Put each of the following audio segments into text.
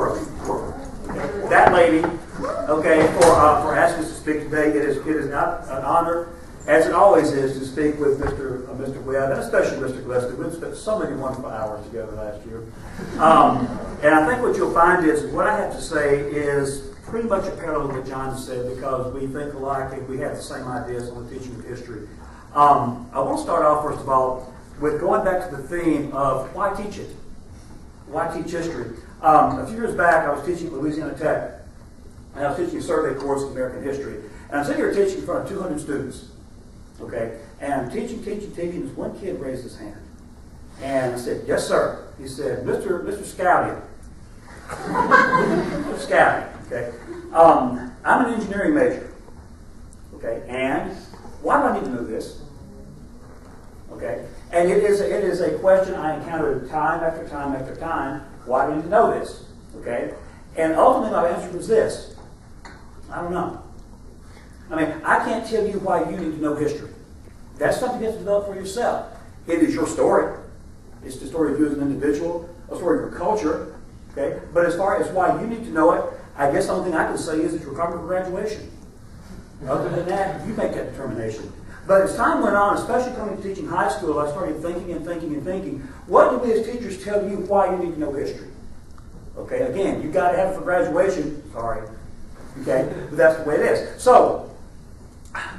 Okay. That lady, okay, for asking us to speak today, it is an honor, as it always is, to speak with Mr. Webb, and especially Mr. Gillespie. We've spent so many wonderful hours together last year. And I think what you'll find is what I have to say is pretty much a parallel to what John said, because we think alike and we have the same ideas on the teaching of history. I want to start off, first of all, with going back to the theme of why teach it? Why teach history? A few years back, I was teaching at Louisiana Tech, and I was teaching a survey course of American history. And I'm sitting here teaching in front of 200 students. Okay? And I'm teaching, and this one kid raised his hand. And I said, yes, sir. He said, Mr. Scalia. Mr. Scalia. Okay? I'm an engineering major. Okay? And why do I need to know this? Okay? And it is a question I encountered time after time after time. Why do I need to know this? Okay? And ultimately my answer was this. I don't know. I mean, I can't tell you why you need to know history. That's something you have to develop for yourself. It is your story. It's the story of you as an individual, a story of your culture. Okay? But as far as why you need to know it, I guess the only thing I can say is that you're coming for graduation. Other than that, you make that determination. But as time went on, especially coming to teaching high school, I started thinking and thinking and thinking, what do we as teachers tell you why you need to know history? Okay, again, you've got to have it for graduation. Sorry. Okay, but that's the way it is. So,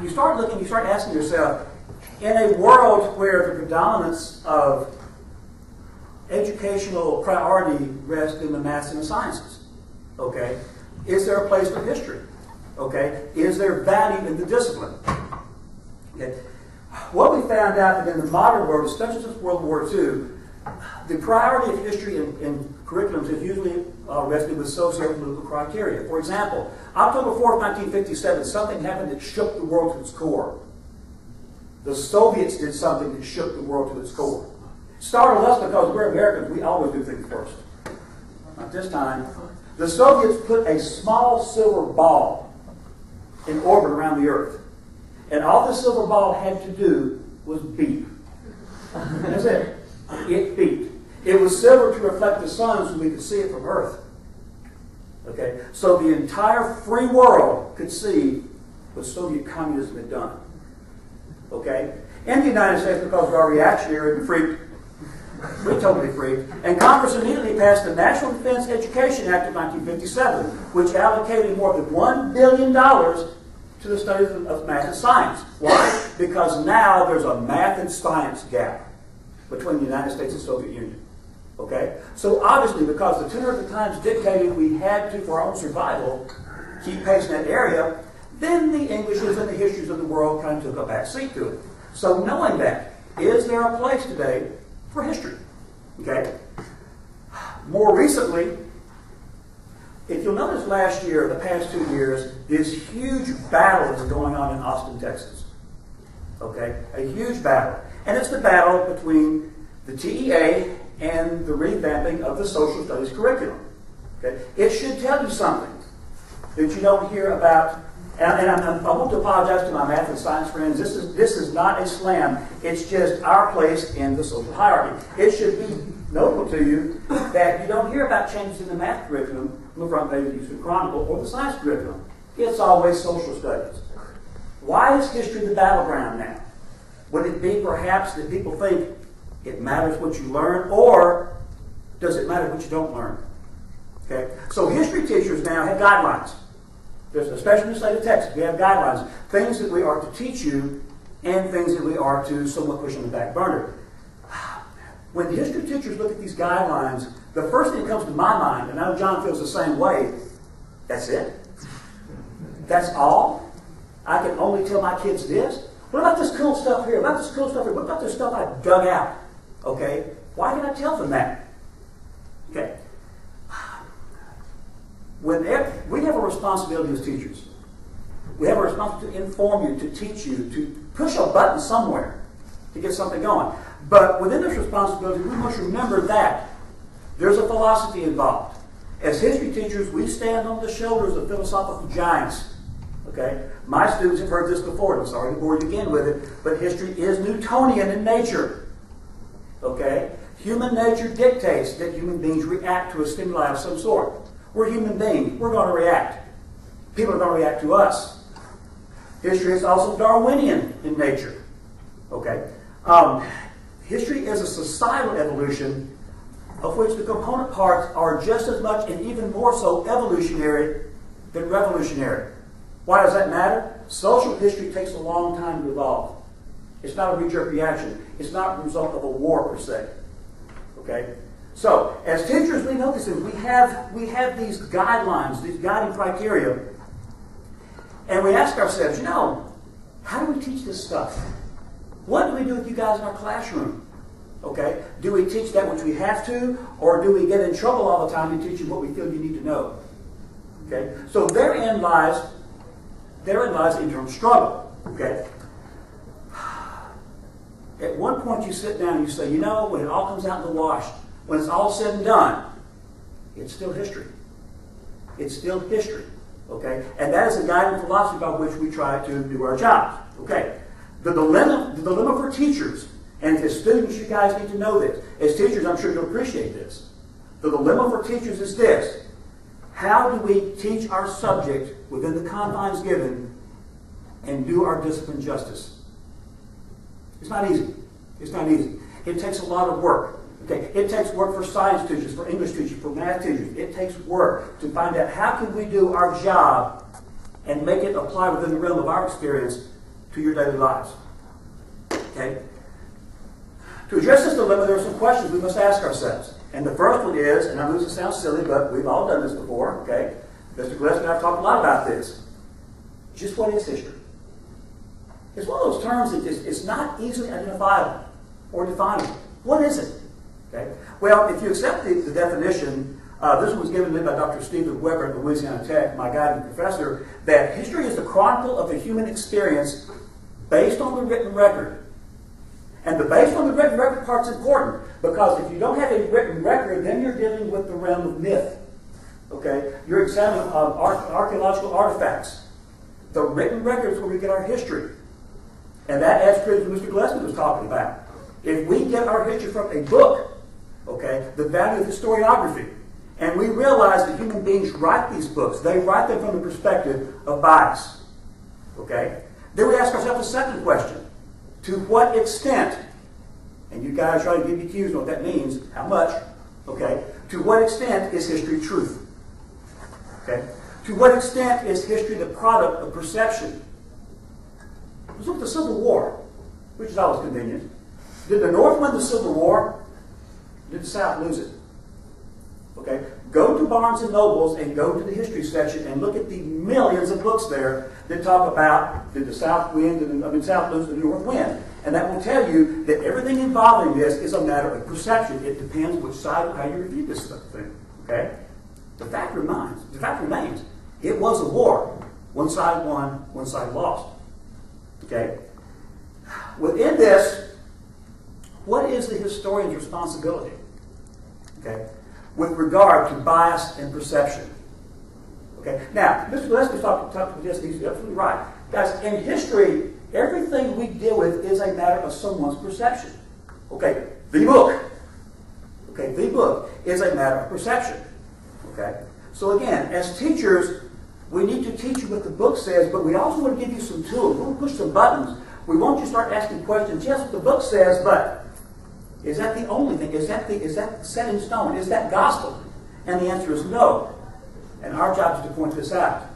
you start asking yourself, in a world where the predominance of educational priority rests in the maths and the sciences, okay, is there a place for history? Okay, is there value in the discipline? Okay. What we found out that in the modern world, especially since World War II, the priority of history in curriculums is usually rested with socio-political criteria. For example, October 4th, 1957, something happened that shook the world to its core. The Soviets did something that shook the world to its core. It startled us because we're Americans. We always do things first. Not this time. The Soviets put a small silver ball in orbit around the Earth. And all the silver ball had to do was beep. That's it. It beeped. It was silver to reflect the sun so we could see it from Earth. Okay? So the entire free world could see what Soviet communism had done. Okay? In the United States, because of our reactionary, we freaked. We totally freaked. And Congress immediately passed the National Defense Education Act of 1957, which allocated more than $1 billion to the studies of math and science. Why? Because now there's a math and science gap between the United States and Soviet Union. Okay? So obviously, because the tenor of the times dictated we had to, for our own survival, keep pace in that area, then the Englishes and the histories of the world kind of took a back seat to it. So knowing that, is there a place today for history? Okay? More recently, if you'll notice last year, the past 2 years, this huge battle is going on in Austin, Texas. Okay? A huge battle. And it's the battle between the TEA and the revamping of the social studies curriculum. Okay? It should tell you something that you don't hear about. And I want to apologize to my math and science friends. This is not a slam. It's just our place in the social hierarchy. It should be notable to you that you don't hear about changes in the math curriculum on the front page of the Houston Chronicle or the science curriculum. It's always social studies. Why is history the battleground now? Would it be perhaps that people think it matters what you learn, or does it matter what you don't learn? Okay? So history teachers now have guidelines. Especially in the state of Texas, we have guidelines. Things that we are to teach you and things that we are to somewhat push on the back burner. When history teachers look at these guidelines, the first thing that comes to my mind, and I know John feels the same way, that's it? That's all? I can only tell my kids this? What about this cool stuff here? What about this cool stuff here? What about this stuff I dug out? Okay? Why can I tell them that? Okay. We have a responsibility as teachers. We have a responsibility to inform you, to teach you, to push a button somewhere to get something going. But within this responsibility, we must remember that there's a philosophy involved. As history teachers, we stand on the shoulders of philosophical giants. Okay? My students have heard this before. I'm sorry to bore you again with it, but history is Newtonian in nature. Okay? Human nature dictates that human beings react to a stimuli of some sort. We're human beings. We're going to react. People are going to react to us. History is also Darwinian in nature. Okay? History is a societal evolution of which the component parts are just as much and even more so evolutionary than revolutionary. Why does that matter? Social history takes a long time to evolve. It's not a knee-jerk reaction. It's not the result of a war per se. Okay? So, as teachers, we know these things. We have these guidelines, these guiding criteria, and we ask ourselves, how do we teach this stuff? What do we do with you guys in our classroom? Okay? Do we teach that which we have to, or do we get in trouble all the time and teach you what we feel you need to know? Okay? So therein lies internal struggle. Okay? At one point you sit down and you say, when it all comes out in the wash, when it's all said and done, it's still history. It's still history. Okay? And that is a guiding philosophy by which we try to do our jobs. Okay? The dilemma for teachers, and as students you guys need to know this. As teachers, I'm sure you'll appreciate this. The dilemma for teachers is this. How do we teach our subject within the confines given and do our discipline justice? It's not easy. It's not easy. It takes a lot of work. Okay? It takes work for science teachers, for English teachers, for math teachers. It takes work to find out how can we do our job and make it apply within the realm of our experience to your daily lives. Okay? To address this dilemma, there are some questions we must ask ourselves. And the first one is, and I know this sounds silly, but we've all done this before, okay? Mr. Gillespie and I have talked a lot about this. Just what is history? It's one of those terms that it's not easily identifiable or definable. What is it? Okay? Well, if you accept the definition, this one was given to me by Dr. Stephen Weber at Louisiana Tech, my guiding professor, that history is the chronicle of the human experience based on the written record. And the based on the written record part's important, because if you don't have a written record, then you're dealing with the realm of myth. Okay? You're examining archaeological artifacts. The written record is where we get our history. And that adds credit to Mr. Gillespie was talking about. If we get our history from a book, okay, the value of historiography, and we realize that human beings write these books, they write them from the perspective of bias. Okay? Then we ask ourselves a second question. To what extent, and you guys try to give me cues on what that means, how much, okay? To what extent is history truth? Okay? To what extent is history the product of perception? Let's look at the Civil War, which is always convenient. Did the North win the Civil War? Did the South lose it? Okay? Go to Barnes and Nobles and go to the history section and look at the millions of books there that talk about did the South win, South lose, did the North win. And that will tell you that everything involving this is a matter of perception. It depends which side of how you review this thing. Okay? The fact remains, it was a war. One side won, one side lost. Okay? Within this, what is the historian's responsibility? Okay? With regard to bias and perception. Okay? Now, Mr. Gillespie talked about this, he's absolutely right. Guys, in history, everything we deal with is a matter of someone's perception. Okay? The book. Okay? The book is a matter of perception. Okay? So again, as teachers, we need to teach you what the book says, but we also want to give you some tools. We want to push some buttons. We want you to start asking questions. Yes, what the book says, but is that the only thing? Is that set in stone? Is that gospel? And the answer is no. And our job is to point this out.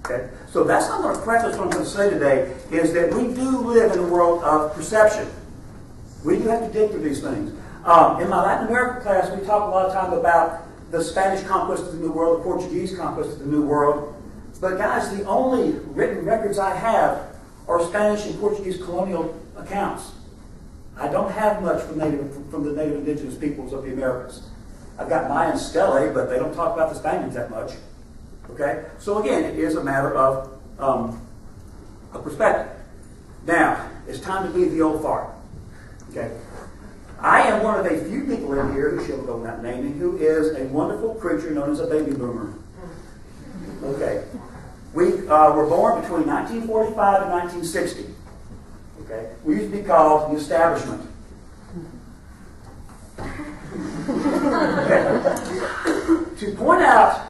Okay? So that's not going to preface what I'm going to say today, is that we do live in a world of perception. We do have to dig through these things. In my Latin American class, we talk a lot of time about the Spanish conquest of the New World, the Portuguese conquest of the New World. But guys, the only written records I have are Spanish and Portuguese colonial accounts. I don't have much from the native indigenous peoples of the Americas. I've got Mayan stelae, but they don't talk about the Spaniards that much. Okay? So again, it is a matter of perspective. Now, it's time to leave the old fart. Okay? I am one of a few people in here who shall go without naming, who is a wonderful creature known as a baby boomer. Okay. We were born between 1945 and 1960. Okay. We used to be called the establishment. Okay. To point out